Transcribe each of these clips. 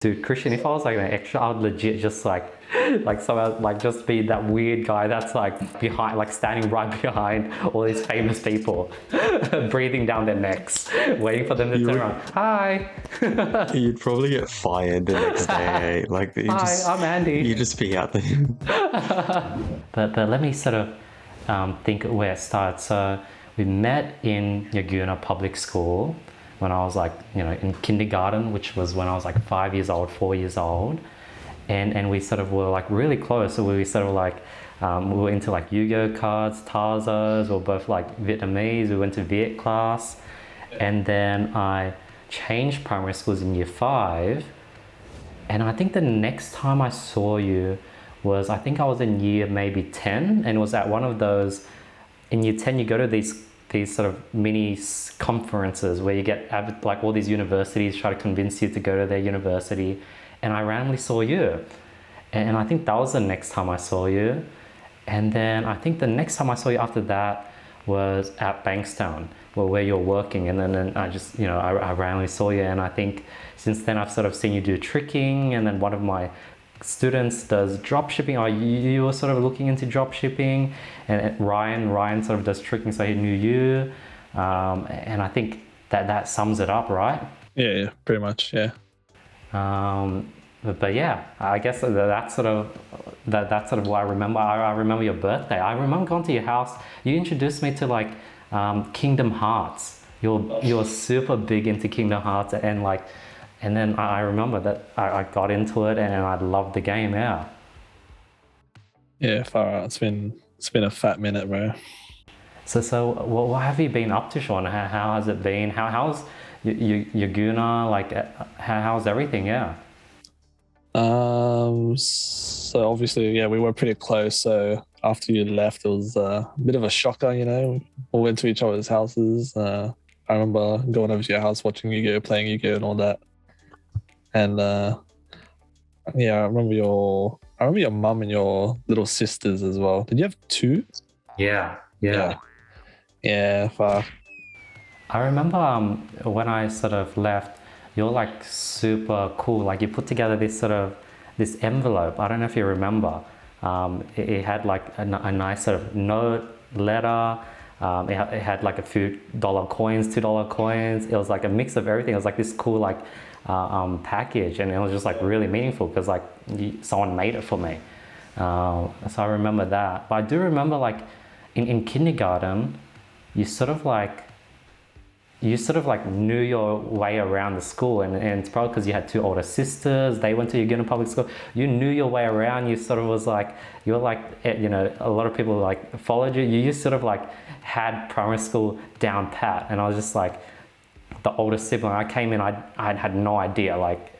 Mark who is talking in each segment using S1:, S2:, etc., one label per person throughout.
S1: Dude, Christian, if I was like an extra, I would legit just like somehow like just be that weird guy that's like behind, like standing right behind all these famous people, breathing down their necks, waiting for them to turn around. Hi,
S2: You'd probably get fired the next day. Like
S1: hi, I'm Andy.
S2: you just be out there.
S1: But let me sort of think where it started. So we met in Yaguna Public School when I was like, in kindergarten, which was when I was like 5 years old, 4 years old. And we sort of were like really close. So we sort of like, we were into like Yu-Gi-Oh cards, Tarzos. We were both like Vietnamese. We went to Viet class. And then I changed primary schools in year 5. And I think the next time I saw you was, I think I was in year maybe 10. And it was at one of those, in year 10, you go to these sort of mini conferences where you get like all these universities try to convince you to go to their university, and I randomly saw you, and I think that was the next time I saw you. And then I think the next time I saw you after that was at Bankstown where you're working, and then I just I randomly saw you, and I think since then I've sort of seen you do tricking, and then one of my students does dropshipping, or you were sort of looking into dropshipping, and Ryan sort of does tricking, so he knew you, and I think that sums it up, right?
S3: Yeah, pretty much, yeah.
S1: But yeah, I guess that's sort of what I remember. I remember your birthday. I remember going to your house. You introduced me to like Kingdom Hearts. You're super big into Kingdom Hearts, and then I remember that I got into it and I loved the game, yeah.
S3: Yeah, far out. It's been a fat minute, bro.
S1: So what have you been up to, Sean? How has it been? How's Yaguna? Like, how's everything, yeah?
S3: So obviously, yeah, we were pretty close. So after you left, it was a bit of a shocker, We all went to each other's houses. I remember going over to your house, watching Yu-Gi-Oh, playing Yu-Gi-Oh and all that. And yeah, I remember your mum and your little sisters as well. Did you have 2?
S1: Yeah.
S3: Fuck.
S1: I remember when I sort of left, you're like super cool. Like you put together this envelope. I don't know if you remember. It had like a nice sort of note, letter. It had like a few dollar coins, $2 coins. It was like a mix of everything. It was like this cool package, and it was just like really meaningful because like someone made it for me. So I remember that. But I do remember like in kindergarten, you sort of like knew your way around the school, and it's probably because you had 2 older sisters. They went to Yaguna Public School. You knew your way around. You sort of was like, you were like, a lot of people like followed you. You sort of like had primary school down pat, and I was just like the older sibling. I came in, I had no idea like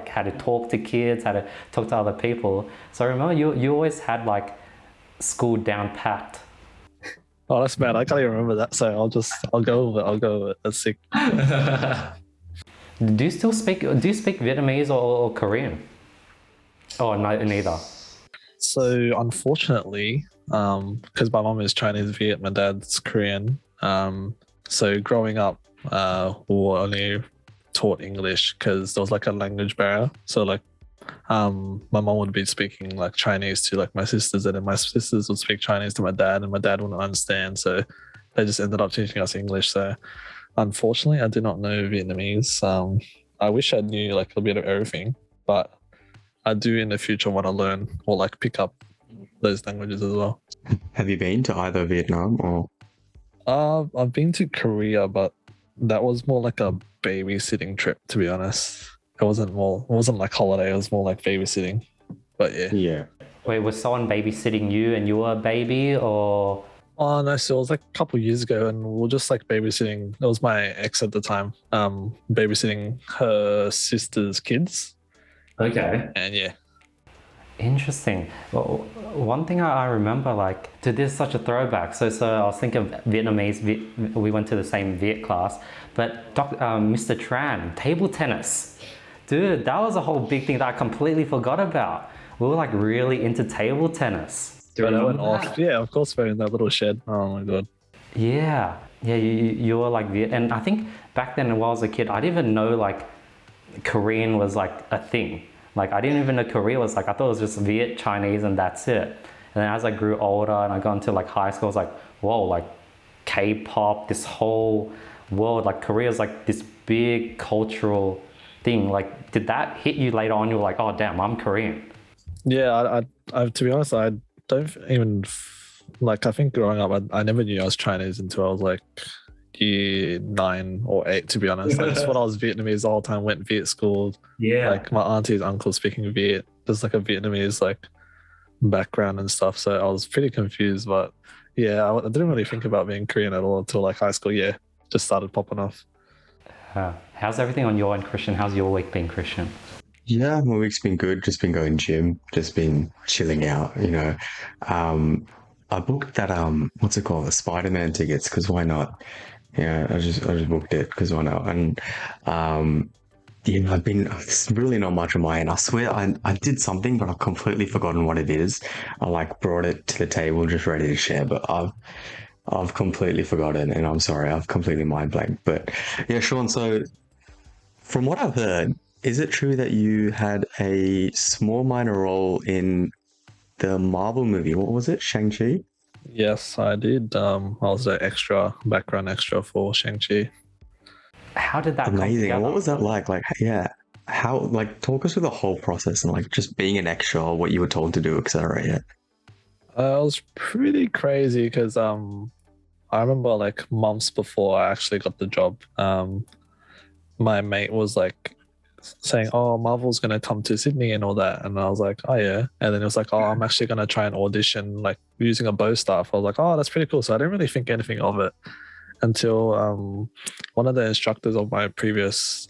S1: how to talk to kids, how to talk to other people. So I remember you always had like school down pat.
S3: Oh, that's bad. I can't even remember that. So I'll go over it. That's sick.
S1: Do you speak Vietnamese or Korean? Oh, no, neither.
S3: So unfortunately, because my mom is Chinese Viet, my dad's Korean. So growing up, we were only taught English because there was like a language barrier. So like, my mom would be speaking like Chinese to like my sisters, and then my sisters would speak Chinese to my dad, and my dad wouldn't understand. So they just ended up teaching us English. So unfortunately, I did not know Vietnamese. I wish I knew like a bit of everything, but I do in the future want to learn or like pick up those languages as well.
S2: Have you been to either Vietnam or?
S3: I've been to Korea, but that was more like a babysitting trip, to be honest. It wasn't like holiday. It was more like babysitting. But yeah.
S2: Yeah.
S1: Wait, was someone babysitting you and you were a baby, or?
S3: Oh no, so it was like a couple of years ago, and we were just like babysitting. It was my ex at the time. Babysitting her sister's kids.
S1: Okay.
S3: And yeah.
S1: Interesting. Well, one thing I remember, like, dude, this is such a throwback. So I was thinking of Vietnamese. We went to the same Viet class, but Mr. Trahn, table tennis. Dude, that was a whole big thing that I completely forgot about. We were like really into table tennis.
S3: Do you remember that? Yeah, of course, we're in that little shed. Oh my god.
S1: Yeah. You were like, and I think back then when I was a kid, I didn't even know like Korean was like a thing. Like I didn't even know Korea was like, I thought it was just Viet, Chinese, and that's it. And then as I grew older and I got into like high school, I was like, whoa, like K-pop, this whole world, like Korea is like this big cultural thing. Like, did that hit you later on? You were like, oh damn, I'm Korean.
S3: Yeah, to be honest, I don't even like. I think growing up, I never knew I was Chinese until I was like year 9 or 8. To be honest, I just thought I was Vietnamese the whole time. Went Viet school.
S1: Yeah.
S3: Like my auntie's uncle speaking Viet. There's like a Vietnamese like background and stuff. So I was pretty confused. But yeah, I didn't really think about being Korean at all until like high school. Yeah, just started popping off.
S1: How's everything on your end, Christian? How's your week been, Christian?
S2: Yeah, my week's been good. Just been going gym, just been chilling out, you know. I booked that what's it called? The Spiderman tickets, because why not? Yeah, I just booked it because why not? And yeah, it's really not much on my end. I swear I did something, but I've completely forgotten what it is. I like brought it to the table just ready to share, but I've completely forgotten, and I'm sorry, I've completely mind blanked. But yeah, Sean, so from what I've heard, is it true that you had a small minor role in the Marvel movie? What was it? Shang-Chi?
S3: Yes, I did. I was the background extra for Shang-Chi.
S1: How did that come
S2: Amazing.
S1: together?
S2: And what was that like? Like, yeah, how, like, talk us through the whole process and like just being an extra, or what you were told to do, etc. Yeah.
S3: It was pretty crazy because I remember like months before I actually got the job, my mate was like saying, "Oh, Marvel's gonna come to Sydney and all that," and I was like, "Oh yeah," and then it was like, "Oh, I'm actually gonna try and audition like using a bow staff." I was like, "Oh, that's pretty cool." So I didn't really think anything of it until one of the instructors of my previous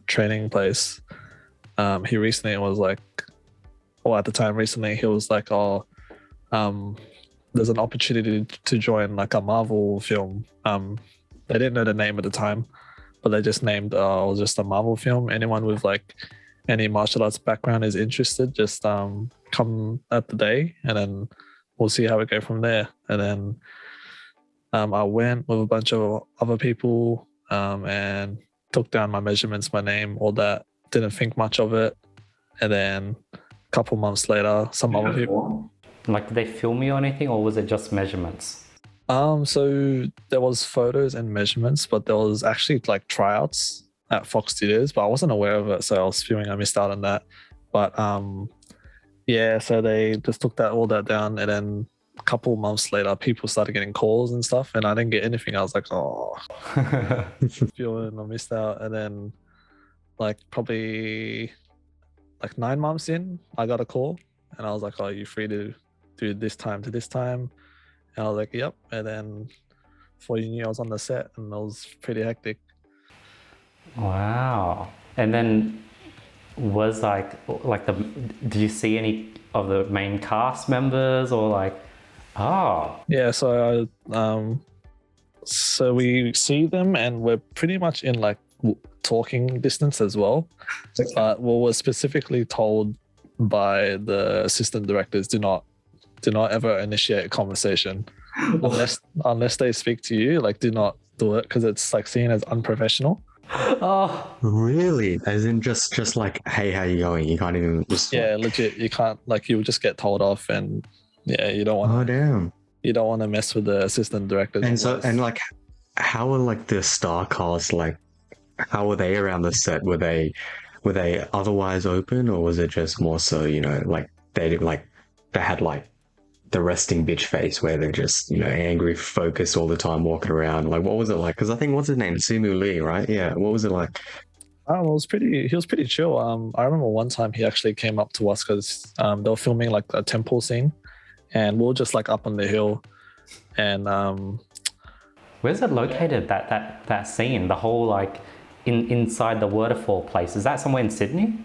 S3: training place, he recently was like, or at the time recently, he was like, "Oh, there's an opportunity to join like a Marvel film." They didn't know the name at the time, but they just named it was just a Marvel film. Anyone with like any martial arts background is interested, just come at the day, and then we'll see how we go from there. And then I went with a bunch of other people and took down my measurements, my name, all that. Didn't think much of it. And then a couple months later, some other people.
S1: Like, did they film you or anything, or was it just measurements?
S3: So there was photos and measurements, but there was actually like tryouts at Fox Studios, but I wasn't aware of it, so I was feeling I missed out on that. But yeah, so they just took all that down, and then a couple months later, people started getting calls and stuff, and I didn't get anything. I was like, oh, feeling I missed out. And then like probably like 9 months in, I got a call, and I was like, oh, you free to do this time to this time? And I was like, yep. And then before you knew, I was on the set, and it was pretty hectic.
S1: Wow. And then was did you see any of the main cast members, or like,
S3: Yeah, so so we see them, and we're pretty much in like talking distance as well. But we're specifically told by the assistant directors, do not ever initiate a conversation unless they speak to you. Like, do not do it, because it's like seen as unprofessional.
S1: oh,
S2: Really? As in just like, hey, how you going? You can't even just
S3: Yeah, legit. You can't, like, you will just get told off, and yeah, you don't want
S2: oh damn.
S3: you don't want to mess with the assistant directors.
S2: And so and like, how are like the star cast, like how were they around the set? Were they otherwise open, or was it just more so, you know, like they had like the resting bitch face where they're just, you know, angry, focused all the time, walking around? Like, what was it like? Because I think, what's his name? Simu Liu, right? Yeah. What was it like?
S3: He was pretty chill. I remember one time he actually came up to us because they were filming like a temple scene, and we were just like up on the hill, and
S1: where's it located? That scene, the whole like inside the waterfall place. Is that somewhere in Sydney?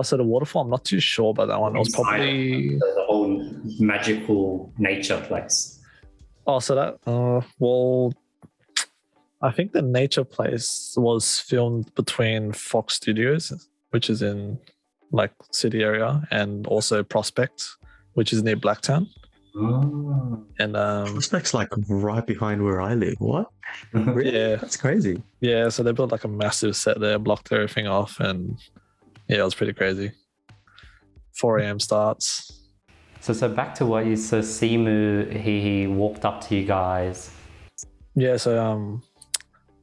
S3: so the waterfall, I'm not too sure about that one. It was probably
S1: the whole magical nature place.
S3: so that well, I think the nature place was filmed between Fox Studios, which is in like city area, and also Prospect, which is near Blacktown.
S1: Oh.
S3: And
S2: Prospect's like right behind where I live. What? Really?
S3: Yeah.
S2: That's crazy.
S3: yeah, so they built like a massive set there, blocked everything off, and yeah, it was pretty crazy. 4 a.m. starts.
S1: So back to what you said, Simu, he walked up to you guys.
S3: Yeah, so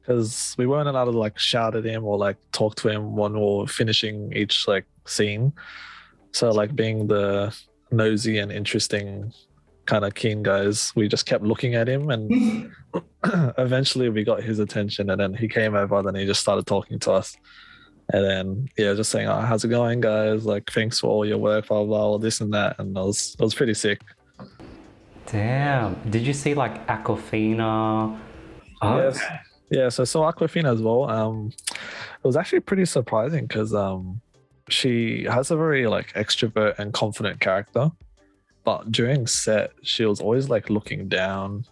S3: because we weren't allowed to like shout at him or like talk to him when we were finishing each like scene. So like being the nosy and interesting kind of keen guys, we just kept looking at him, and eventually we got his attention, and then he came over, and then he just started talking to us. And then just saying, "Oh, how's it going, guys? Like, thanks for all your work, blah blah, all this and that." And it was pretty sick.
S1: Damn. Did you see like Awkwafina?
S3: Yes. Yeah, so I saw Awkwafina as well. It was actually pretty surprising because she has a very like extrovert and confident character, but during set she was always like looking down,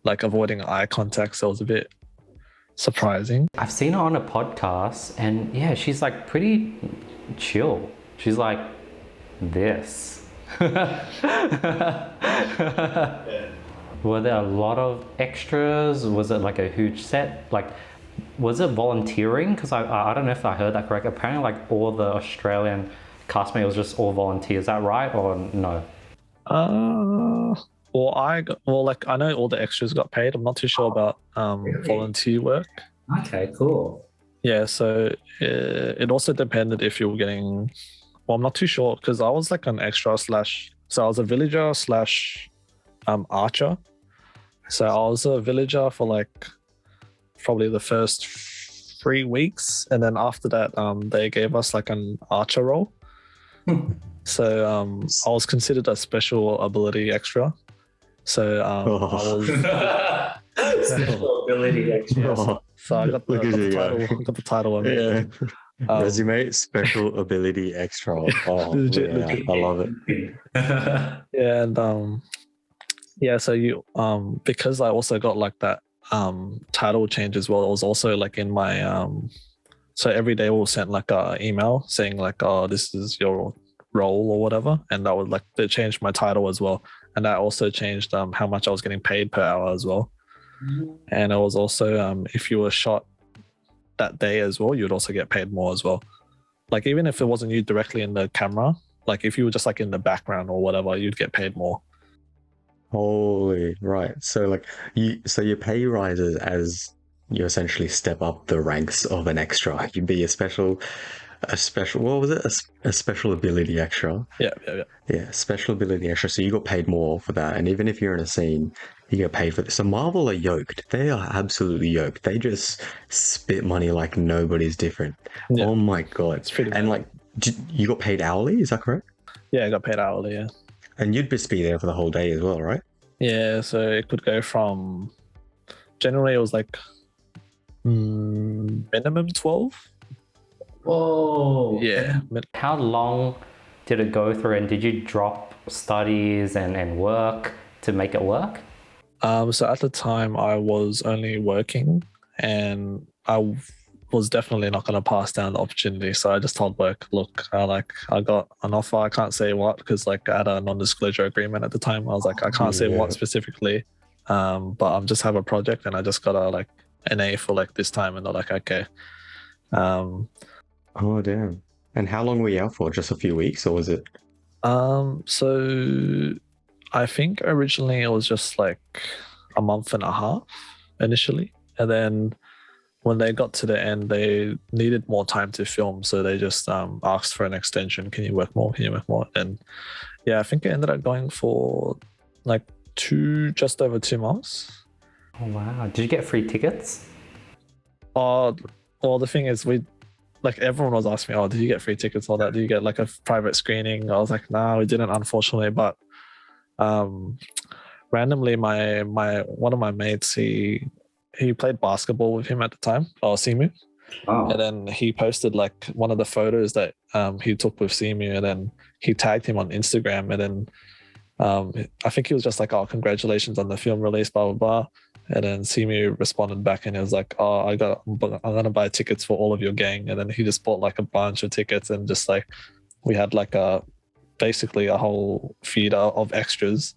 S3: like avoiding eye contact. So it was a bit surprising.
S1: I've seen her on a podcast, and yeah, she's like pretty chill. She's like this. Were there a lot of extras? Was it like a huge set? Like, was it volunteering? Because I don't know if I heard that correct. Apparently, like all the Australian castmates was just all volunteers. Is that right or no?
S3: Like I know all the extras got paid. I'm not too sure about volunteer work.
S1: Okay, cool.
S3: Yeah, so it also depended if you were getting. Well, I'm not too sure because I was like an extra slash. So I was a villager slash archer. So I was a villager for like probably the first 3 weeks, and then after that, they gave us like an archer role. So I was considered a special ability extra. So I was
S1: special ability extra.
S3: So I got the title of it.
S2: Yeah. Resume, special ability extra. Oh, legit. I love it.
S3: Yeah, and so you because I also got like that title change as well. It was also like in my so every day we'll send like a email saying like, oh, this is your role or whatever, and that would like they changed my title as well, and that also changed how much I was getting paid per hour as well. And it was also if you were shot that day as well, you'd also get paid more as well. Like even if it wasn't you directly in the camera, like if you were just like in the background or whatever, you'd get paid more.
S2: Holy right. So like your pay rises as you essentially step up the ranks of an extra. You'd be a special what was it? A special ability extra. Yeah, special ability extra. So you got paid more for that. And even if you're in a scene, you get paid for this. So Marvel are yoked. They are absolutely yoked. They just spit money like nobody's different. Yeah. Oh my god. It's pretty and bad. Like you got paid hourly, is that correct?
S3: Yeah, I got paid hourly, yeah.
S2: And you'd just be there for the whole day as well, right?
S3: Yeah, so it could go from generally it was like minimum 12.
S1: Whoa.
S3: Yeah.
S1: How long did it go through, and did you drop studies and work to make it work?
S3: So at the time I was only working, and I was definitely not going to pass down the opportunity. So I just told work, look, I got an offer. I can't say what because like I had a non-disclosure agreement at the time. I was like, I can't say what specifically, but I'm just have a project and I just got like an A for like this time, and they're like, okay.
S2: Oh damn! And how long were you out for? Just a few weeks, or was it?
S3: So I think originally it was just like a month and a half initially, and then when they got to the end, they needed more time to film, so they just asked for an extension. Can you work more? Can you work more? And yeah, I think it ended up going for like just over 2 months.
S1: Oh wow! Did you get free tickets?
S3: Well, the thing is, like everyone was asking me, oh, did you get free tickets, all that? Do you get like a private screening? I was like, no, we didn't, unfortunately. But randomly, my one of my mates, he played basketball with him at the time, Simu. Oh. And then he posted like one of the photos that he took with Simu, and then he tagged him on Instagram. And then I think he was just like, oh, congratulations on the film release, blah, blah, blah. And then Simu responded back and he was like, oh, I'm going to buy tickets for all of your gang. And then he just bought like a bunch of tickets, and just like we had like basically a whole feeder of extras.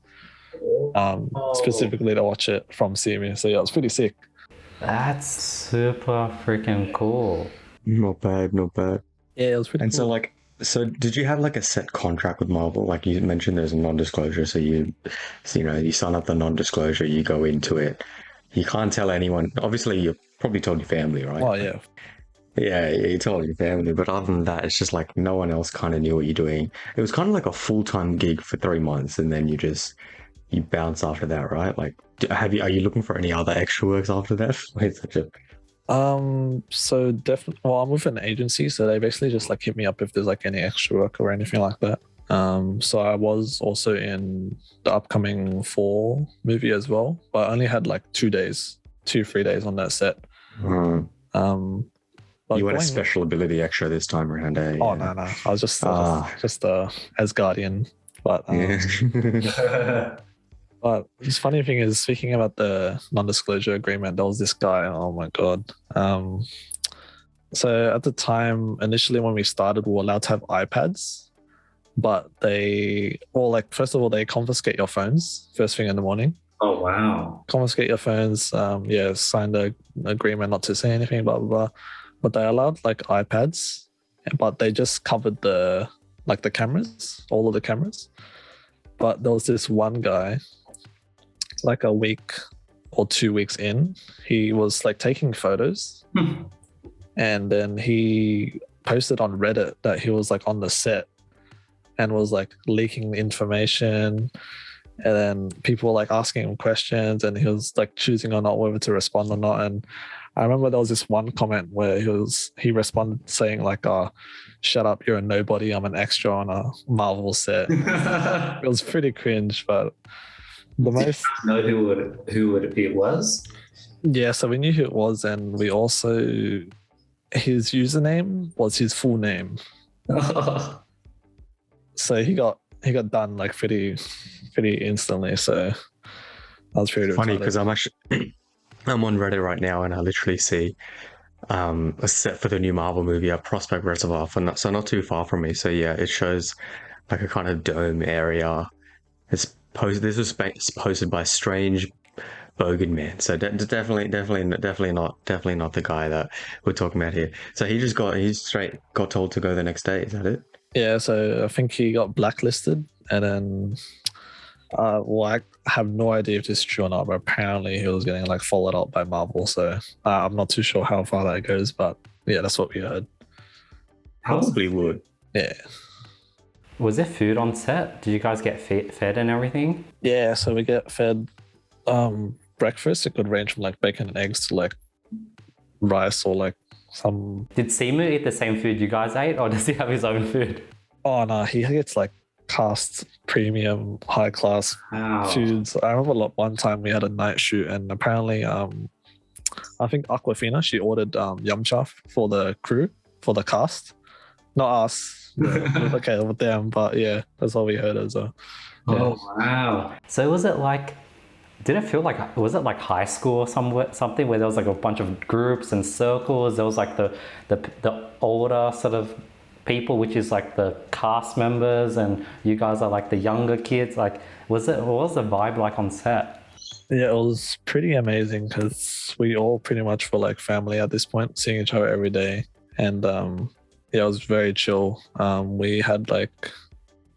S3: specifically to watch it from Simu. So yeah, it was pretty sick.
S1: That's super freaking cool.
S2: Not bad, not bad.
S3: Yeah, it was pretty
S2: And
S3: cool.
S2: so like, so did you have like a set contract with Marvel? Like you mentioned, there's a non-disclosure, so, you know, you sign up the non-disclosure, you go into it. You can't tell anyone. Obviously, you probably told your family, right?
S3: Oh
S2: Like,
S3: yeah.
S2: yeah, you told your family, but other than that, it's just like no one else kind of knew what you're doing. It was kind of like a full-time gig for 3 months, and then you bounce after that, right? Like, are you looking for any other extra works after that? Wait, such a
S3: So definitely, well, I'm with an agency, so they basically just like hit me up if there's like any extra work or anything like that. So I was also in the upcoming Thor movie as well, but I only had like 2 days, 3 days on that set. But
S2: you want a
S3: going,
S2: special ability extra this time around, eh?
S3: oh
S2: Yeah.
S3: no, I was just
S2: Ah.
S3: just as Guardian, but
S2: Yeah.
S3: But this funny thing is, speaking about the non-disclosure agreement, there was this guy. Oh my god. So at the time, initially when we started, we were allowed to have iPads, but like first of all, they confiscate your phones first thing in the morning.
S1: Oh wow.
S3: Confiscate your phones. Sign the agreement not to say anything, blah blah blah. But they allowed like iPads, but they just covered the cameras, all of the cameras. But there was this one guy, like a week or 2 weeks in, he was like taking photos and then he posted on Reddit that he was like on the set and was like leaking information, and then people were like asking him questions and he was like choosing or not whether to respond or not. And I remember there was this one comment where he responded saying like, "Oh, shut up, you're a nobody, I'm an extra on a Marvel set." It was pretty cringe, but the most
S1: Know who it was?
S3: yeah, so we knew who it was, and we also his username was his full name. So he got done like pretty instantly. So I was pretty
S2: Funny
S3: retarded.
S2: because I'm on Reddit right now and I literally see a set for the new Marvel movie at Prospect Reservoir, so not too far from me. So yeah, it shows like a kind of dome area. This was posted by Strange Bogan Man. So definitely not the guy that we're talking about here. So he straight got told to go the next day. Is that it?
S3: Yeah, so I think he got blacklisted, and then I have no idea if this is true or not, but apparently he was getting like followed up by Marvel. So I'm not too sure how far that goes, but yeah, that's what we heard.
S2: Probably would.
S3: Yeah.
S1: Was there food on set? Did you guys get fed and everything?
S3: Yeah, so we get fed breakfast. It could range from like bacon and eggs to like rice or like some.
S1: Did Simu eat the same food you guys ate, or does he have his own food?
S3: Oh no, he gets like cast premium high class foods. I remember one time we had a night shoot, and apparently I think Awkwafina, she ordered yum cha for the crew, for the cast, not us. Okay with them, but yeah, that's all we heard as well. Yeah.
S1: Oh wow. So was it like, did it feel like, was it like high school or something where there was like a bunch of groups and circles? There was like the older sort of people, which is like the cast members, and you guys are like the younger kids. Like, what was the vibe like on set?
S3: Yeah, it was pretty amazing because we all pretty much were like family at this point, seeing each other every day. And yeah, it was very chill. We had like,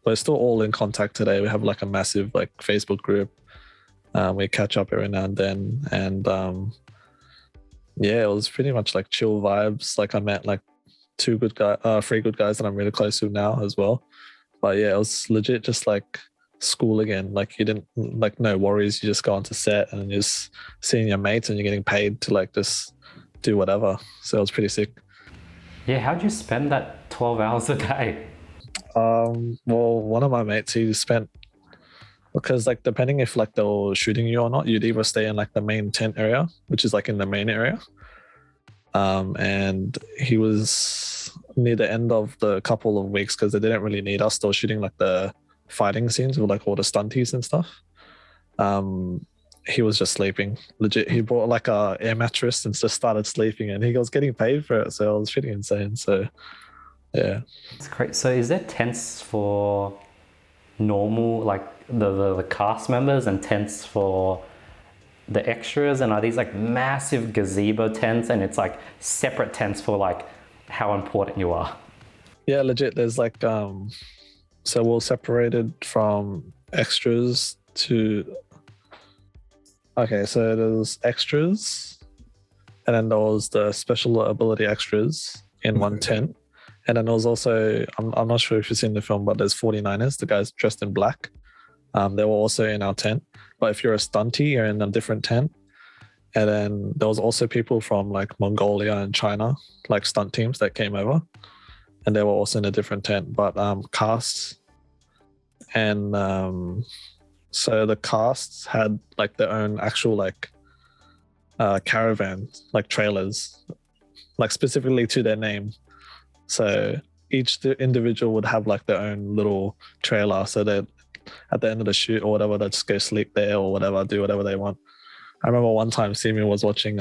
S3: we're still all in contact today. We have like a massive like Facebook group. We catch up every now and then. And yeah, it was pretty much like chill vibes. Like I met like three good guys that I'm really close to now as well. But yeah, it was legit just like school again. Like you didn't, like no worries. You just go onto set and you're just seeing your mates and you're getting paid to like just do whatever. So it was pretty sick.
S1: Yeah, how'd you spend that 12 hours a day?
S3: Well, one of my mates, he spent, because like depending if like they were shooting you or not, you'd either stay in like the main tent area, which is like in the main area. And he was near the end of the couple of weeks because they didn't really need us. They were shooting like the fighting scenes with like all the stunties and stuff. He was just sleeping. Legit, he brought like a air mattress and just started sleeping, and he was getting paid for it. So it was pretty insane. So yeah,
S1: it's great. So is there tents for normal, like the cast members and tents for the extras, and are these like massive gazebo tents, and it's like separate tents for like how important you are?
S3: Yeah, legit. There's like so we're separated from extras to. Okay, so there's extras, and then there was the special ability extras in one tent. And then there was also, I'm not sure if you've seen the film, but there's 49ers, the guys dressed in black. They were also in our tent. But if you're a stunty, you're in a different tent. And then there was also people from like Mongolia and China, like stunt teams that came over. And they were also in a different tent. But casts and so the casts had like their own actual like caravans, like trailers, like specifically to their name. So each individual would have like their own little trailer, so that at the end of the shoot or whatever, they'd just go sleep there or whatever, do whatever they want. I remember one time Simu was watching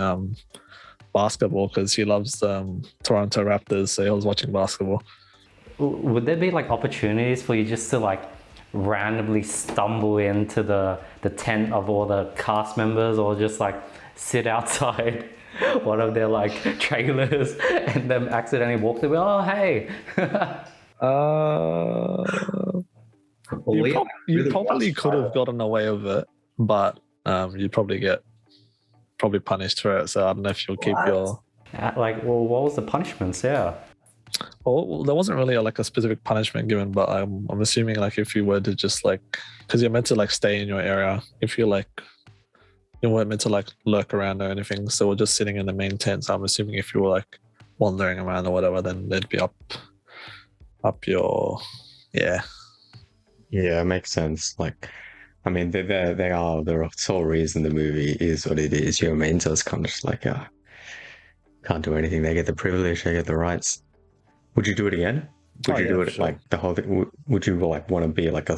S3: basketball because he loves Toronto Raptors, so he was watching basketball.
S1: Would there be like opportunities for you just to like randomly stumble into the tent of all the cast members, or just like sit outside one of their like trailers and then accidentally walk through? Oh, hey.
S3: You probably could have gotten away with it, but you'd probably get punished for it. So I don't know if you'll keep your
S1: Like, well, what was the punishments? Yeah.
S3: Well, there wasn't really like a specific punishment given, but I'm assuming like if you were to just like, because you're meant to like stay in your area, if you like, you weren't meant to like lurk around or anything. So we're just sitting in the main tent. So I'm assuming if you were like wandering around or whatever, then they'd be up your, yeah.
S2: Yeah, it makes sense. Like, I mean, the sole reason the movie is what it is. Your mentors kind of just like, can't do anything. They get the privilege, they get the rights. Would you do it again? Would you do it
S3: sure.
S2: like the whole thing? Would you like want to be like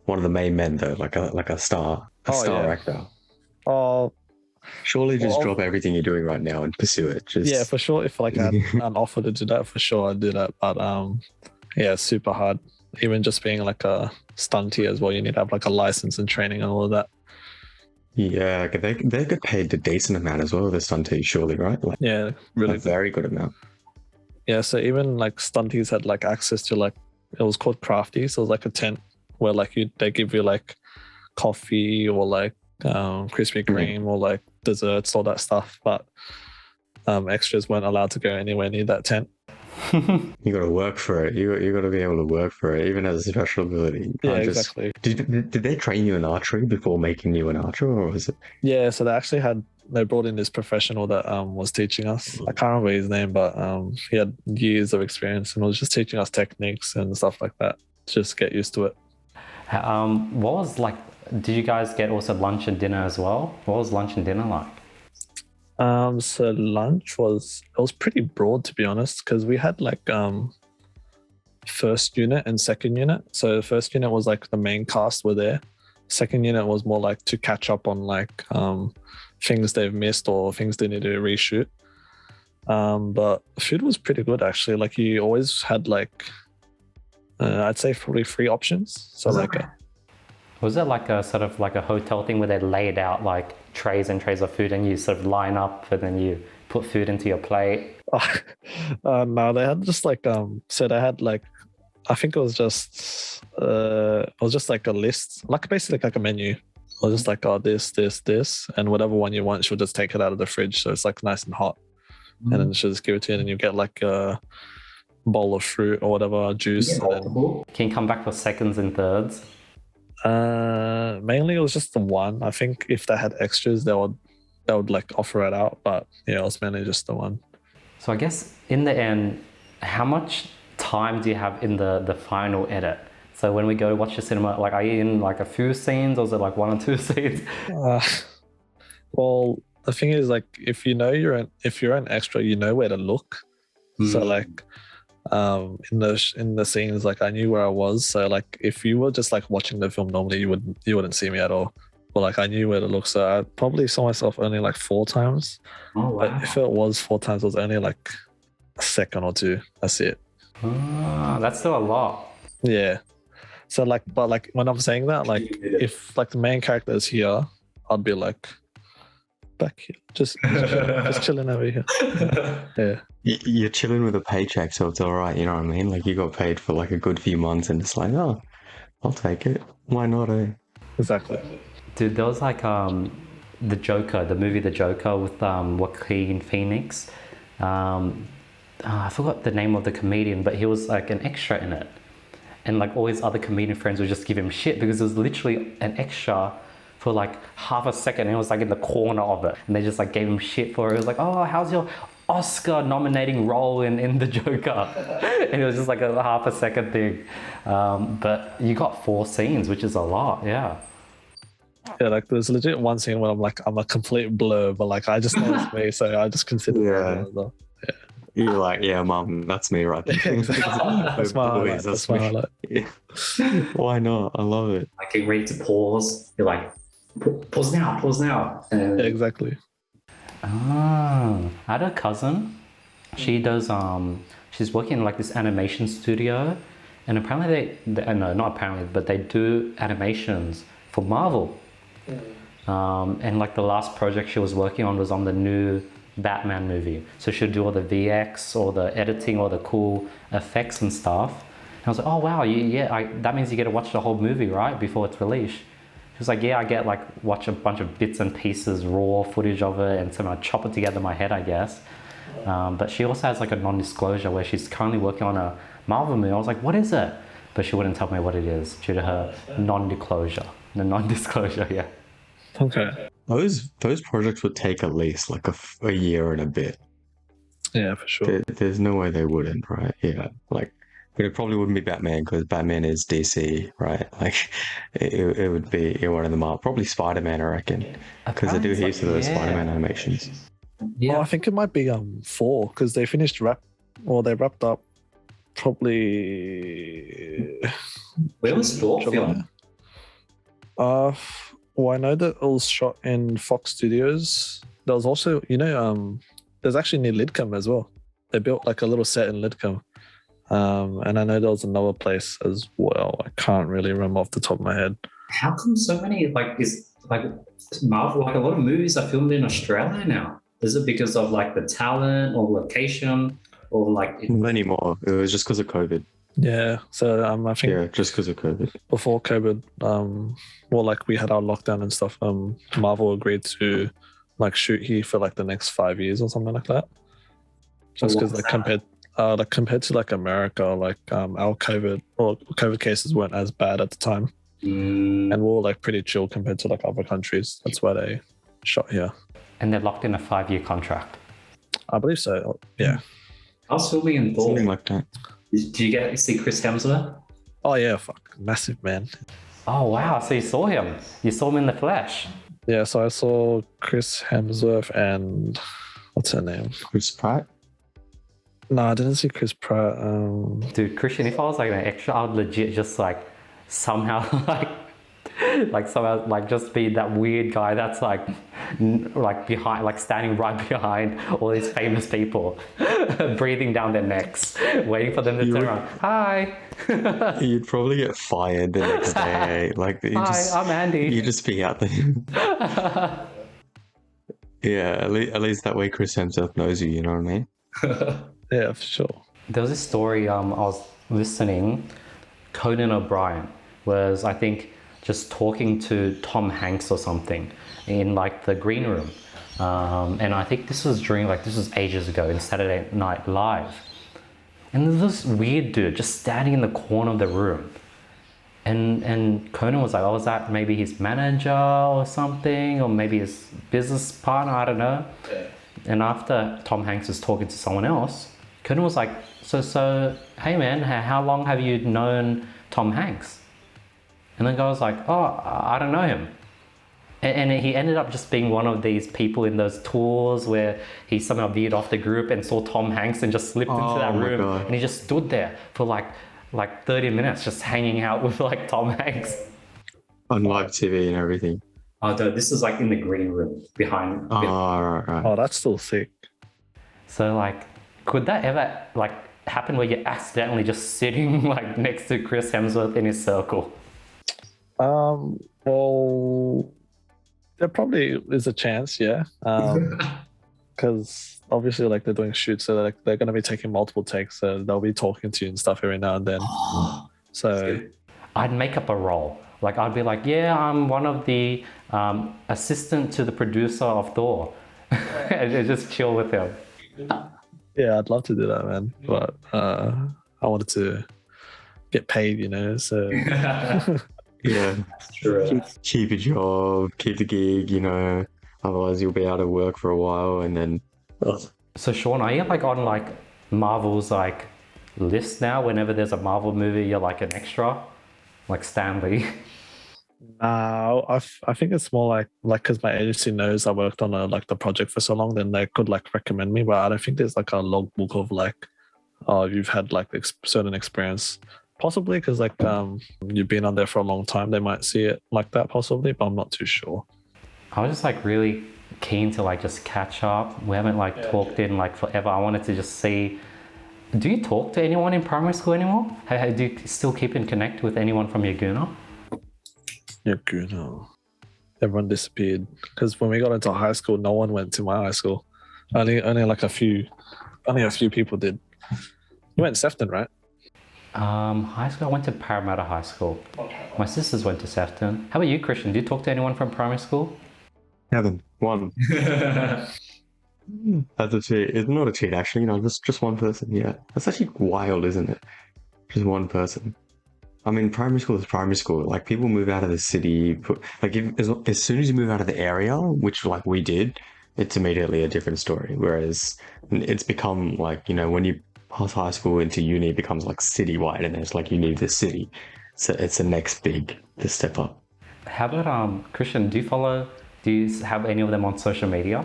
S2: one of the main men though, like a star actor?
S3: Oh,
S2: Surely just drop everything you're doing right now and pursue it.
S3: Yeah, for sure. If like I had an offer to do that, for sure I'd do that. But yeah, it's super hard. Even just being like a stunty as well, you need to have like a license and training and all of that.
S2: Yeah, they get paid a decent amount as well, the stunties, surely, right? Like,
S3: Yeah, really
S2: a very good amount.
S3: Yeah, so even like stunties had like access to like, it was called crafty, so it was like a tent where like they give you like coffee or like Krispy Kreme or like desserts, all that stuff, but extras weren't allowed to go anywhere near that tent.
S2: You got to work for it. You got to be able to work for it, even as a special ability.
S3: Yeah, exactly.
S2: Did they train you in archery before making you an archer, or was it?
S3: Yeah, so they brought in this professional that was teaching us. I can't remember his name, but he had years of experience and was just teaching us techniques and stuff like that. Just get used to it.
S1: What was like? Did you guys get also lunch and dinner as well? What was lunch and dinner like?
S3: So lunch was pretty broad, to be honest, because we had like first unit and second unit. So the first unit was like the main cast were there. Second unit was more like to catch up on like things they've missed or things they need to reshoot. But food was pretty good actually. Like you always had like I'd say probably 3 options. So
S1: was it like a sort of like a hotel thing where they laid out like trays and trays of food and you sort of line up and then you put food into your plate?
S3: No, they had just like so they had like, I think it was just like a list, like basically like a menu. It was just like, oh, this, and whatever one you want, she'll just take it out of the fridge, so it's like nice and hot, and then she'll just give it to you, and then you get like a bowl of fruit or whatever, juice. And then,
S1: can you come back for seconds and thirds?
S3: Mainly it was just the one. I think if they had extras, they would like offer it out, but yeah, it was mainly just the one.
S1: So I guess in the end, how much time do you have in the final edit? So when we go to watch the cinema, like are you in like a few scenes, or is it like 1 or 2 scenes?
S3: Well, the thing is, like if you're an extra, you know where to look. So like in the scenes, like I knew where I was. So like if you were just like watching the film normally, you wouldn't see me at all. But like I knew where to look, so I probably saw myself only like 4 times.
S1: Oh wow!
S3: But if it was 4 times, it was only like a second or 2. That's it.
S1: That's still a lot.
S3: Yeah, So like, but like when I'm saying that, like if like the main character is here, I'd be like back here, just chilling over here. Yeah,
S2: You're chilling with a paycheck, so it's all right. You know what I mean? Like you got paid for like a good few months, and it's like, oh, I'll take it. Why not? Eh?
S3: exactly.
S1: Dude, there was like the Joker, the movie The Joker with Joaquin Phoenix. I forgot the name of the comedian, but he was like an extra in it. And like all his other comedian friends would just give him shit because it was literally an extra for like half a second. And it was like in the corner of it. And they just like gave him shit for it. It was like, oh, how's your Oscar nominating role in The Joker? And it was just like a half a second thing. But you got 4 scenes, which is a lot, yeah.
S3: Yeah, like there's legit one scene where I'm a complete blur, but like I just know it's me, so I just consider it.
S2: Yeah. You're like, yeah, mum, that's me right there.
S3: Exactly. That's my highlight. That's my highlight.
S2: Yeah. Why not? I love it.
S1: Like getting ready to pause. You're like, pause now. And
S3: Yeah, exactly.
S1: I had a cousin. She does she's working in like this animation studio, and apparently no, not apparently, but they do animations for Marvel. And like the last project she was working on was on the new Batman movie. So she'll do all the VX or the editing or the cool effects and stuff. And I was like, oh wow, that means you get to watch the whole movie, right? Before it's released. She was like, yeah, I get like watch a bunch of bits and pieces, raw footage of it, and somehow chop it together in my head, I guess. But she also has like a non-disclosure where she's currently working on a Marvel movie. I was like, what is it? But she wouldn't tell me what it is due to her non-disclosure. The non-disclosure, yeah.
S3: Okay.
S2: Those projects would take at least like a year and a bit.
S3: Yeah, for sure.
S2: There's no way they wouldn't, right? Yeah, like, but it probably wouldn't be Batman because Batman is DC, right? Like, it would be one of them are probably Spiderman, I reckon, because they do heaps of those Spiderman animations.
S3: Yeah, I think it might be 4 because they they wrapped up probably.
S1: Where was Thor filmed?
S3: Well, I know that it was shot in Fox Studios. There was also, there's actually near Lidcombe as well. They built like a little set in Lidcombe. And I know there was another place as well. I can't really remember off the top of my head.
S1: How come so many Marvel, like a lot of movies are filmed in Australia now? Is it because of like the talent or location or like?
S2: Not anymore. It was just because of COVID.
S3: Yeah, so I think
S2: just because of COVID.
S3: Before COVID, like we had our lockdown and stuff. Marvel agreed to like shoot here for like the next 5 years or something like that. Just because compared to like America, like our COVID cases weren't as bad at the time, and we were like pretty chill compared to like other countries. That's why they shot here. And
S1: they're locked in a 5-year contract.
S3: I believe so. Yeah.
S1: I was filming in Thor.
S2: Something like that.
S1: Did you get to see Chris Hemsworth?
S3: Oh yeah, massive man.
S1: Oh wow, so you saw him. You saw him in the flesh.
S3: Yeah, so I saw Chris Hemsworth and what's her name?
S2: Chris Pratt?
S3: No, I didn't see Chris Pratt.
S1: Dude, Krishn, if I was like an extra, I would legit just like somehow somehow just be that weird guy that's like behind, like standing right behind all these famous people, breathing down their necks, waiting for them to turn around. Hi.
S2: You'd probably get fired the next day. Like,
S1: hi, I'm Andy.
S2: You'd just be out there. Yeah, at least that way Chris Hemsworth knows you. You know what I mean?
S3: Yeah, for sure.
S1: There was this story I was listening. Conan O'Brien was, I think, just talking to Tom Hanks or something in like the green room. And I think this was ages ago in Saturday Night Live. And there's this weird dude just standing in the corner of the room. And Conan was like, oh, was that maybe his manager or something? Or maybe his business partner, I don't know. Yeah. And after Tom Hanks was talking to someone else, Conan was like, so hey man, how long have you known Tom Hanks? And the guy was like, oh, I don't know him. And he ended up just being one of these people in those tours where he somehow veered off the group and saw Tom Hanks and just slipped into that room. God. And he just stood there for like 30 minutes just hanging out with like Tom Hanks.
S2: On live TV and everything.
S1: Oh, no, this is like in the green room behind.
S2: Oh, right.
S3: Oh, that's still sick.
S1: So like, could that ever, like, happen where you're accidentally just sitting like next to Chris Hemsworth in his circle?
S3: Well, there probably is a chance, yeah. Because obviously, like they're doing shoots, so like they're going to be taking multiple takes, so they'll be talking to you and stuff every now and then. So
S1: I'd make up a role. Like I'd be like, yeah, I'm one of the assistant to the producer of Thor, and just chill with him.
S3: yeah, I'd love to do that, man. But I wanted to get paid, So
S2: Yeah.
S1: True.
S2: Keep a job, keep the gig, otherwise you'll be out of work for a while and then
S1: So Sean, are you like on like Marvel's like list now? Whenever there's a Marvel movie, you're like an extra, like Stan Lee.
S3: I think it's more like because my agency knows I worked on like the project for so long, then they could like recommend me. But I don't think there's like a logbook of like, oh, you've had like certain experience. Possibly because like you've been on there for a long time, they might see it like that possibly, but I'm not too sure.
S1: I was just like really keen to like just catch up. We haven't like talked in like forever. I wanted to just see. Do you talk to anyone in primary school anymore? Do you still keep in connect with anyone from Yaguna?
S3: Yaguna. Everyone disappeared because when we got into high school, no one went to my high school. Only like a few people did. You went to Sefton, right?
S1: High school, I went to Parramatta High School. My sisters went to Sefton. How about you, Krishn? Do you talk to anyone from primary school?
S2: Kevin, one. That's a cheat. It's not a cheat, actually. Just one person. Yeah, that's actually wild, isn't it? Just one person. I mean, primary school is primary school. Like people move out of the city. As soon as you move out of the area, which like we did, it's immediately a different story. Whereas it's become like when you pass high school into uni, it becomes like citywide, and it's like you need the city. So it's the next big step up.
S1: How about Krishn? Do you have any of them on social media?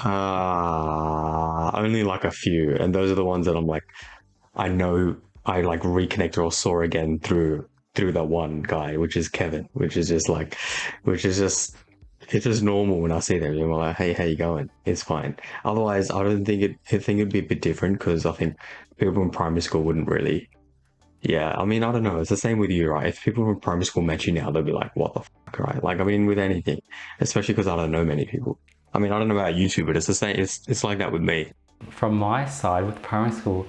S2: Only like a few, and those are the ones that I'm like, I know I like reconnected or saw again through that one guy, which is Kevin, it's just normal when I see them. I'm like, hey, how you going? It's fine. Otherwise, I think it'd be a bit different because I think people in primary school wouldn't really. Yeah, I mean, I don't know. It's the same with you, right? If people from primary school met you now, they'll be like, what the fuck, right? Like, I mean, with anything, especially because I don't know many people. I mean, I don't know about you two, but it's the same. It's like that with me.
S1: From my side, with primary school,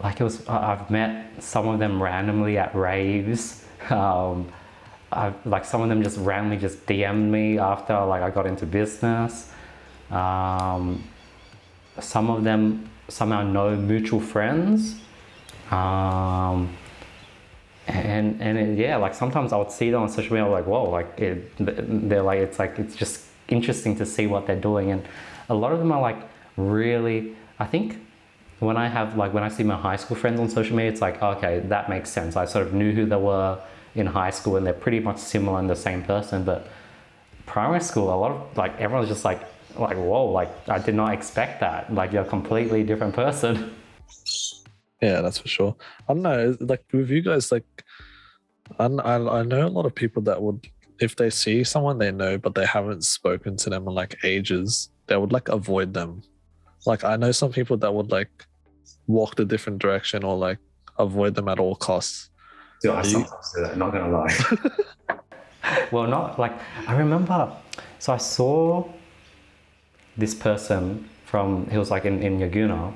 S1: like I've met some of them randomly at raves. Like some of them just randomly just DM'd me after like I got into business. Some of them somehow know mutual friends. Yeah, like sometimes I would see them on social media, I'm like, whoa, like they're like, it's just interesting to see what they're doing. And a lot of them are like really, I think when I see my high school friends on social media, it's like, okay, that makes sense. I sort of knew who they were in high school and they're pretty much similar and the same person. But primary school, a lot of like, everyone's just like, whoa, like I did not expect that. Like you're a completely different person.
S3: Yeah, that's for sure. I don't know, like with you guys, like I know a lot of people that would, if they see someone they know but they haven't spoken to them in like ages, they would like avoid them. Like I know some people that would like walk the different direction or like avoid them at all costs.
S2: Dude, I sometimes do that, not gonna lie.
S1: Well, not like, I remember, so I saw this person he was like in Yaguna,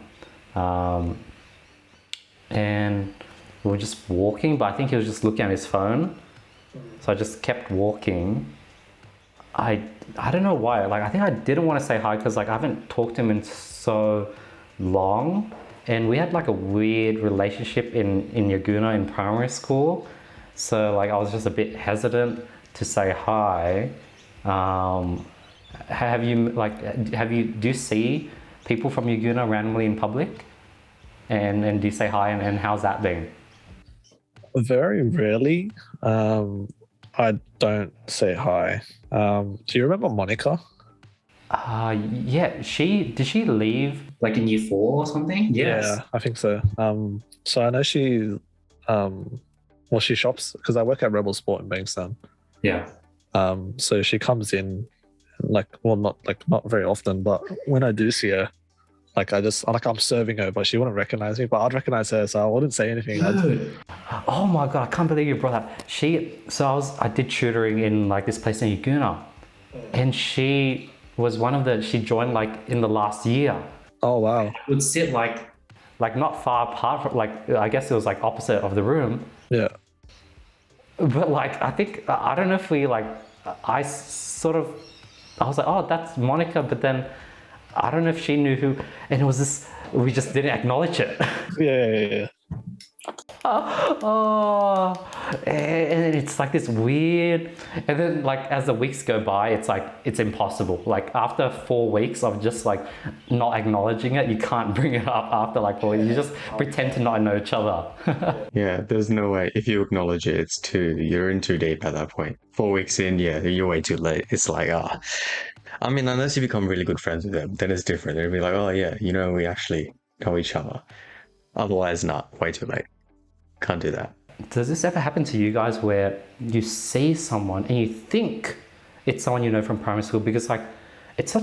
S1: and we were just walking, but I think he was just looking at his phone. So I just kept walking. I don't know why, like I think I didn't want to say hi because like I haven't talked to him in so long, and we had like a weird relationship in Yaguna in primary school, so like I was just a bit hesitant to say hi. Do you see people from Yaguna randomly in public, and do you say hi, and how's that been?
S3: Very rarely. I don't say hi. Do you remember Monica?
S1: Yeah, did she leave like in year 4 or something? Yes.
S3: Yeah, I think so. So I know she she shops because I work at Rebel Sport in Bankstown.
S1: Yeah.
S3: So she comes in not very often, but when I do see her, Like I'm serving her, but she wouldn't recognize me. But I'd recognize her, so I wouldn't say anything.
S1: Oh my god, I can't believe you brought that. I did tutoring in like this place in Laguna, and she was she joined like in the last year.
S3: Oh wow.
S1: Would sit like not far apart from, like, I guess it was like opposite of the room.
S3: Yeah.
S1: But like, I don't know if we like, I was like, oh, that's Monica, but then I don't know if she knew who, and it was this, we just didn't acknowledge it.
S3: Yeah.
S1: Oh, and it's like this weird, and then like as the weeks go by, it's like it's impossible. Like after 4 weeks of just like not acknowledging it, you can't bring it up after like 4 weeks. You just pretend to not know each other.
S2: Yeah, there's no way. If you acknowledge it, you're in too deep at that point. 4 weeks in, yeah, you're way too late. It's like, I mean, unless you become really good friends with them, then it's different. They'll be like, oh yeah, we actually know each other. Otherwise, not, way too late. Can't do that.
S1: Does this ever happen to you guys where you see someone and you think it's someone you know from primary school, because like it's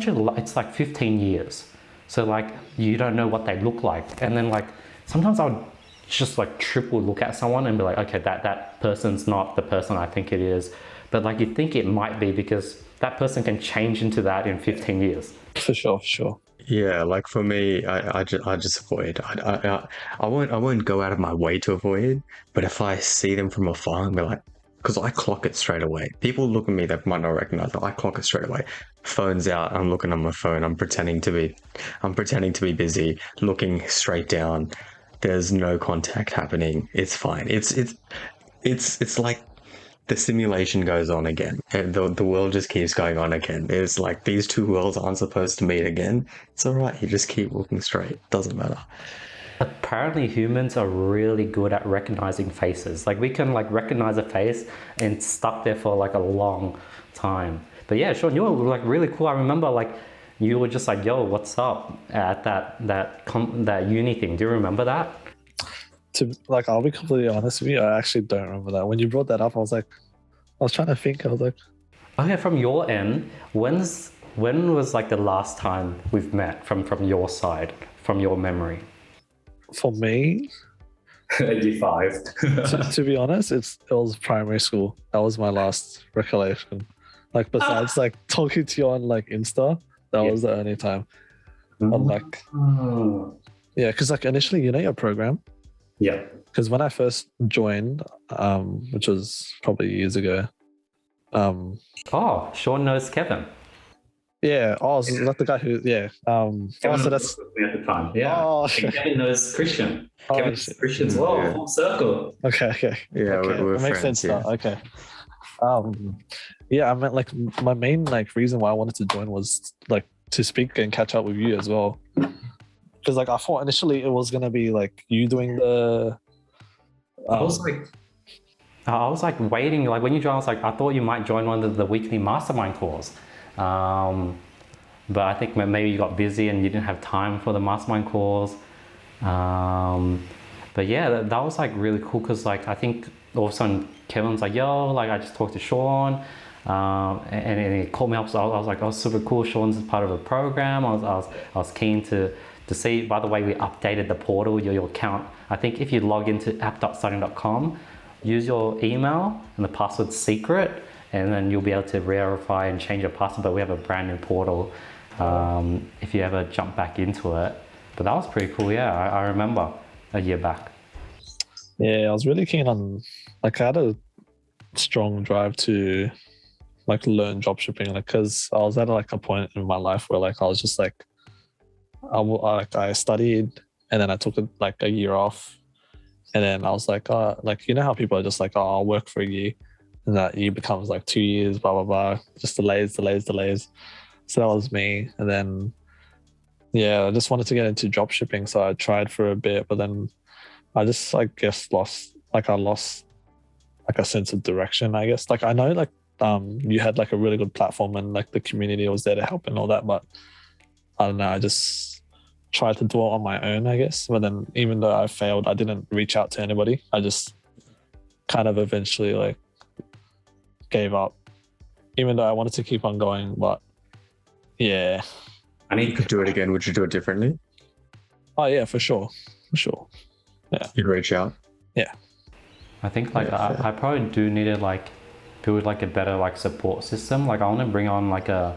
S1: like 15 years, so like you don't know what they look like, and then like sometimes I would just like triple look at someone and be like, okay, that person's not the person I think it is, but like you think it might be, because that person can change into that in 15 years.
S3: For sure.
S2: Yeah, like for me, I just avoid. I won't go out of my way to avoid. But if I see them from afar, I'm like, because I clock it straight away. People look at me that might not recognize, but I clock it straight away. Phone's out. I'm looking on my phone. I'm pretending to be busy, looking straight down. There's no contact happening. It's fine. It's like the simulation goes on again, and the world just keeps going on again. It's like these two worlds aren't supposed to meet again. It's all right. You just keep looking straight. Doesn't matter.
S1: Apparently humans are really good at recognizing faces. Like we can like recognize a face and stuck there for like a long time. But yeah, Sean, you were like really cool. I remember like you were just like, yo, what's up at that uni thing. Do you remember that?
S3: I'll be completely honest with you, I actually don't remember that. When you brought that up, I was trying to think. I was like,
S1: okay, from your end, when was like the last time we've met from your side, from your memory?
S3: For me,
S4: Year 5.
S3: to be honest, it was primary school. That was my last recollection. Like besides like talking to you on like Insta, that was the only time. I'm like, yeah, because like initially, your program.
S4: Yeah.
S3: Because when I first joined, which was probably years ago.
S1: Oh, Sean knows Kevin.
S3: Yeah. Oh, is that the guy who? Yeah.
S4: Kevin
S3: so that's
S4: with me at the time. Yeah.
S3: Oh,
S4: And Kevin knows Krishn. Kevin knows
S3: shit.
S4: Krishn as well.
S2: Yeah.
S4: Full circle.
S3: Okay.
S2: Yeah,
S3: Okay,
S2: we're
S3: that makes
S2: friends.
S3: sense
S2: Yeah.
S3: now. Okay. Yeah, I meant like my main like reason why I wanted to join was like to speak and catch up with you as well. Because like I thought initially it was gonna be like you doing the.
S4: I was like
S1: waiting, like when you joined, I was like, I thought you might join one of the weekly mastermind calls. But I think maybe you got busy and you didn't have time for the mastermind calls. But yeah, that was like really cool, because like I think all of a sudden Kevin's like, yo, like I just talked to Sean, and he called me up. So I was like, oh, super cool. Sean's part of the program. I was keen to see. By the way, we updated the portal, your account. I think if you log into app.stunting.com, use your email and the password's secret, and then you'll be able to verify and change your password. But we have a brand new portal if you ever jump back into it. But that was pretty cool. Yeah, I remember a year back.
S3: Yeah, I was really keen on, like, I had a strong drive to like learn dropshipping, like, because I was at like a point in my life where like I was just like, I studied and then I took like a year off, and then I was like, like, how people are just like, I'll work for a year, and that year becomes like 2 years, blah blah blah, just delays. So that was me, and then yeah, I just wanted to get into dropshipping, so I tried for a bit, but then I just, I guess, lost like a sense of direction, I guess. Like I know like you had like a really good platform and like the community was there to help and all that, but I don't know, I just tried to do it on my own, I guess. But then even though I failed, I didn't reach out to anybody. I just kind of eventually like gave up, even though I wanted to keep on going. But yeah.
S2: You could do it again. Would you do it differently?
S3: Oh yeah, for sure.
S2: You'd reach out.
S1: I think like I probably do need to like build like a better like support system. Like I want to bring on like a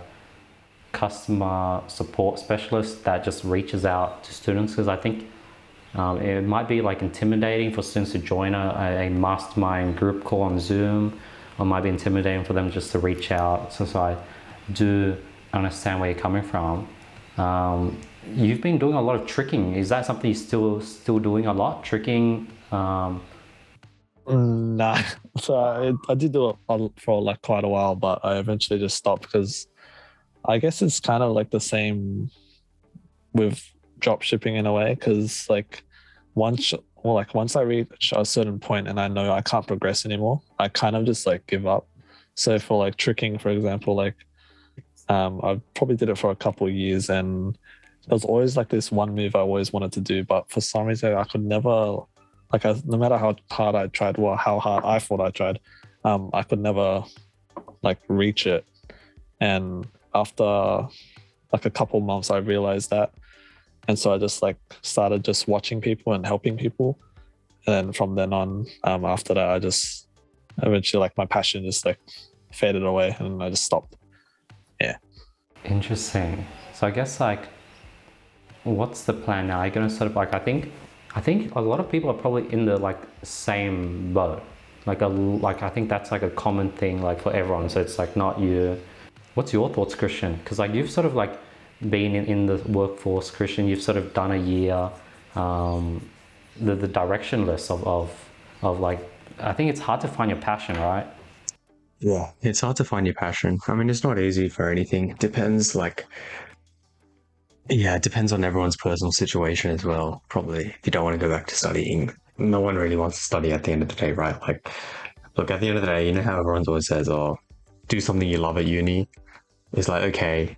S1: customer support specialist that just reaches out to students, because I think it might be like intimidating for students to join a mastermind group call on Zoom, or it might be intimidating for them just to reach out. So I do understand where you're coming from. You've been doing a lot of tricking. Is that something you're still doing a lot? Tricking?
S3: Nah. So I did do it for like quite a while, but I eventually just stopped because I guess it's kind of like the same with drop shipping in a way, because like once I reach a certain point and I know I can't progress anymore, I kind of just like give up. So for like tricking, for example, like I probably did it for a couple of years, and there was always like this one move I always wanted to do, but for some reason I could never, like no matter how hard I tried, or how hard I thought I tried, I could never like reach it. And after like a couple months I realized that, and so I just like started just watching people and helping people, and then from then on, after that I just eventually like my passion just like faded away and I just stopped.
S1: Interesting. So I guess like, what's the plan now? Are you gonna sort of like, I think a lot of people are probably in the like same boat. Like I think that's like a common thing like for everyone. So it's like not you. What's your thoughts, Krishn? Because like you've sort of like been in the workforce, Krishn. You've sort of done a year. The directionless of like, I think it's hard to find your passion, right?
S2: Yeah, it's hard to find your passion. I mean, it's not easy for anything. It depends, like, yeah, it depends on everyone's personal situation as well. Probably, if you don't want to go back to studying, no one really wants to study at the end of the day, right? Like, look, at the end of the day, you know how everyone always says, "Oh, do something you love at uni." It's like, okay,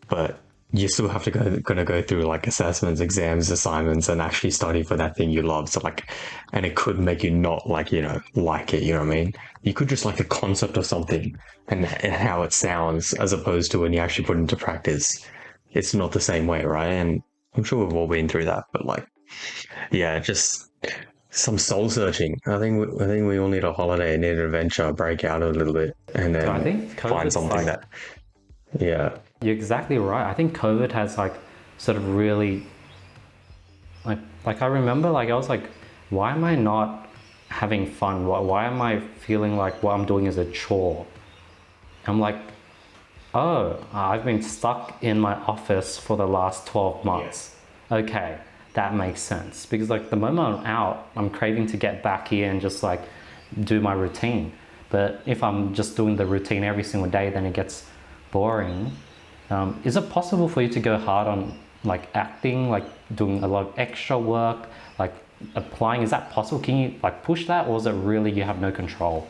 S2: but you still have to gonna go through like assessments, exams, assignments, and actually study for that thing you love. So like, and it could make you not like, like it, you know what I mean? You could just like the concept of something and how it sounds, as opposed to when you actually put it into practice. It's not the same way, right? And I'm sure we've all been through that, but like, yeah, just some soul searching. I think we all need a holiday, need an adventure, break out a little bit, and
S1: So I
S2: then
S1: think
S2: find
S1: COVID's
S2: something
S1: like,
S2: that, yeah.
S1: you're exactly right. I think COVID has like sort of really like I remember like I was like, why am I not having fun? Why am I feeling like what I'm doing is a chore? I'm like, oh, I've been stuck in my office for the last 12 months. Okay, that makes sense. Because like the moment I'm out, I'm craving to get back here and just like do my routine. But if I'm just doing the routine every single day, then it gets boring. Is it possible for you to go hard on like acting, like doing a lot of extra work, like applying? Is that possible? Can you like push that, or is it really you have no control?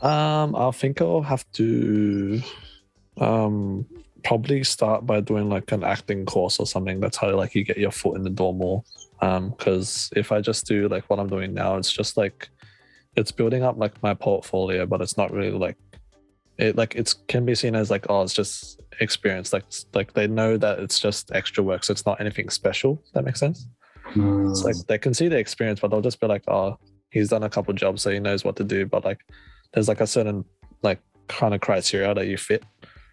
S3: I think I'll have to probably start by doing like an acting course or something. That's how like you get your foot in the door more. Because if I just do like what I'm doing now, it's just like it's building up like my portfolio, but it's not really like it can be seen as like, oh, it's just experience. Like they know that it's just extra work, so it's not anything special. Does that make sense? It's like they can see the experience, but they'll just be like, oh, he's done a couple jobs, so he knows what to do. But like there's like a certain like kind of criteria that you fit.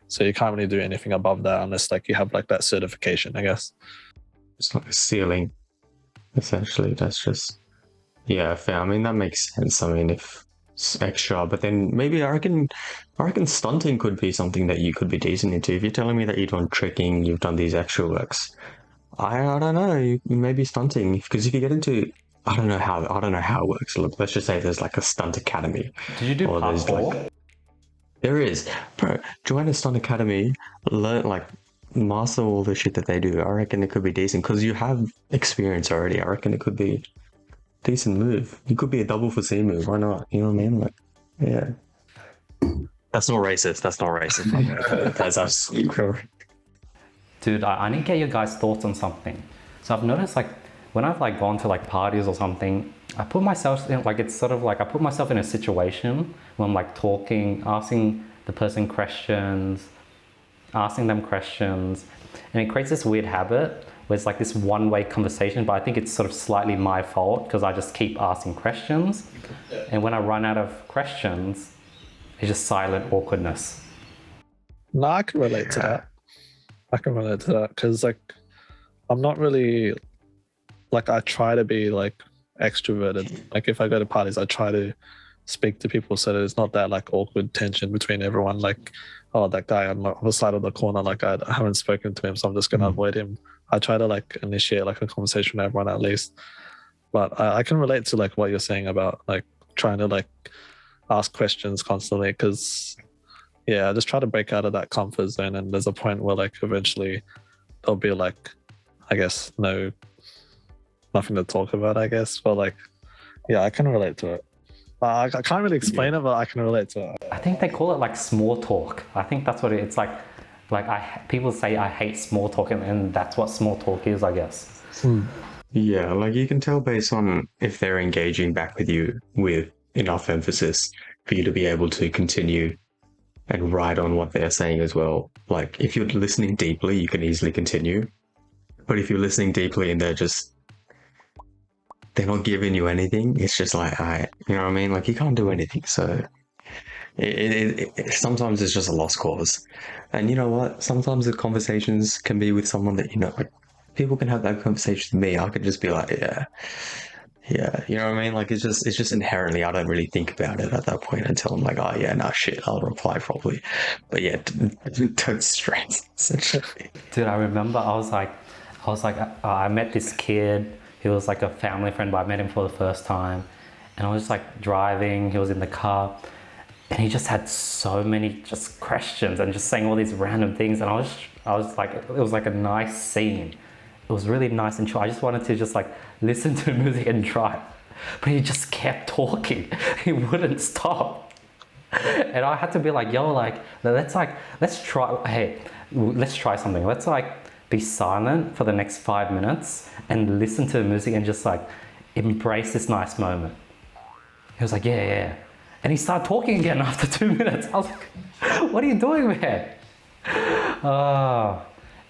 S3: So you can't really do anything above that unless like you have like that certification, I guess.
S2: It's like a ceiling, essentially. That's just, yeah, fair. I mean, that makes sense. I mean, if it's extra, but then maybe I reckon stunting could be something that you could be decent into. If you're telling me that you've done tricking, you've done these extra works, I don't know, you may be stunting, because if you get into, I don't know how it works. Look, let's just say there's like a stunt academy,
S1: Did you do
S2: or there's
S1: parkour?
S2: like, there is, bro. Join a stunt academy, learn like master all the shit that they do. I reckon it could be decent because you have experience already. I reckon it could be decent move. You could be a double for Simu. Why not? You know what I mean? Like, yeah. That's not racist. That's not racist. That's absolutely correct.
S1: Dude, I need to get your guys' thoughts on something. So I've noticed like when I've like gone to like parties or something, I put myself in like, it's sort of like I put myself in a situation where I'm like talking, asking the person questions, asking them questions, and it creates this weird habit where it's like this one-way conversation, but I think it's sort of slightly my fault because I just keep asking questions. And when I run out of questions, it's just silent awkwardness.
S3: No, I can relate to that. I can relate to that because like I'm not really like I try to be like extroverted. Like if I go to parties, I try to speak to people so there's not that like awkward tension between everyone. Like, oh, that guy on the side of the corner, like I haven't spoken to him, so I'm just gonna avoid him. I try to like initiate like a conversation with everyone at least. But I can relate to like what you're saying about like trying to like ask questions constantly because I just try to break out of that comfort zone, and there's a point where like eventually there'll be like I guess nothing to talk about, I guess. But like I can relate to it. I can't really explain it, but I can relate to it.
S1: I think they call it like small talk. I think that's what it's like people say I hate small talk, and that's what small talk is, I guess.
S2: Yeah, like you can tell based on if they're engaging back with you with enough emphasis for you to be able to continue and write on what they're saying as well. Like if you're listening deeply, you can easily continue. But if you're listening deeply and they're not giving you anything, it's just like, you know what I mean? Like you can't do anything. So sometimes it's just a lost cause. And you know what? Sometimes the conversations can be with someone that, like, people can have that conversation with me. I could just be like, yeah. You know what I mean? Like it's just inherently, I don't really think about it at that point until I'm like, oh yeah, no shit, I'll reply probably. But yeah, don't stress. Essentially.
S1: Dude, I remember I was like, I met this kid. He was like a family friend, but I met him for the first time. And I was just like driving, he was in the car, and he just had so many just questions and just saying all these random things. And I was like, it was like a nice scene. It was really nice and chill. I just wanted to just like listen to the music and drive. But he just kept talking. He wouldn't stop. And I had to be like, yo, like, let's try something. Let's like be silent for the next 5 minutes and listen to the music and just like embrace this nice moment. He was like, yeah. And he started talking again after 2 minutes. I was like, what are you doing, man?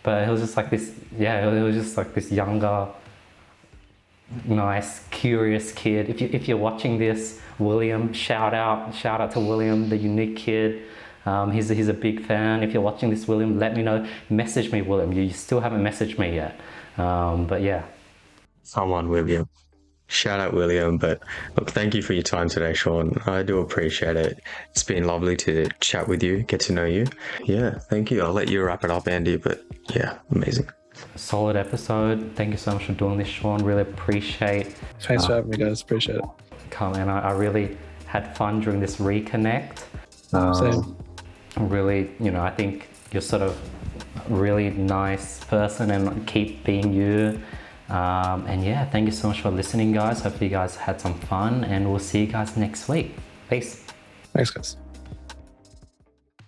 S1: But it was just like this, it was just like this younger, nice, curious kid. If you're watching this, William, shout out to William, the unique kid. He's a big fan. If you're watching this, William, let me know. Message me, William. You still haven't messaged me yet. But yeah.
S2: Someone, William. Shout out, William. But look, thank you for your time today, Sean. I do appreciate it. It's been lovely to chat with you, get to know you. Yeah, thank you. I'll let you wrap it up, Andy. But yeah, amazing.
S1: Solid episode. Thank you so much for doing this, Sean. Really appreciate.
S3: Thanks for having me, guys. Appreciate it.
S1: Come and I really had fun during this reconnect.
S3: Same.
S1: Really, I think you're sort of a really nice person and keep being you. And yeah, thank you so much for listening, guys. Hopefully you guys had some fun, and we'll see you guys next week. Peace.
S3: Thanks, guys.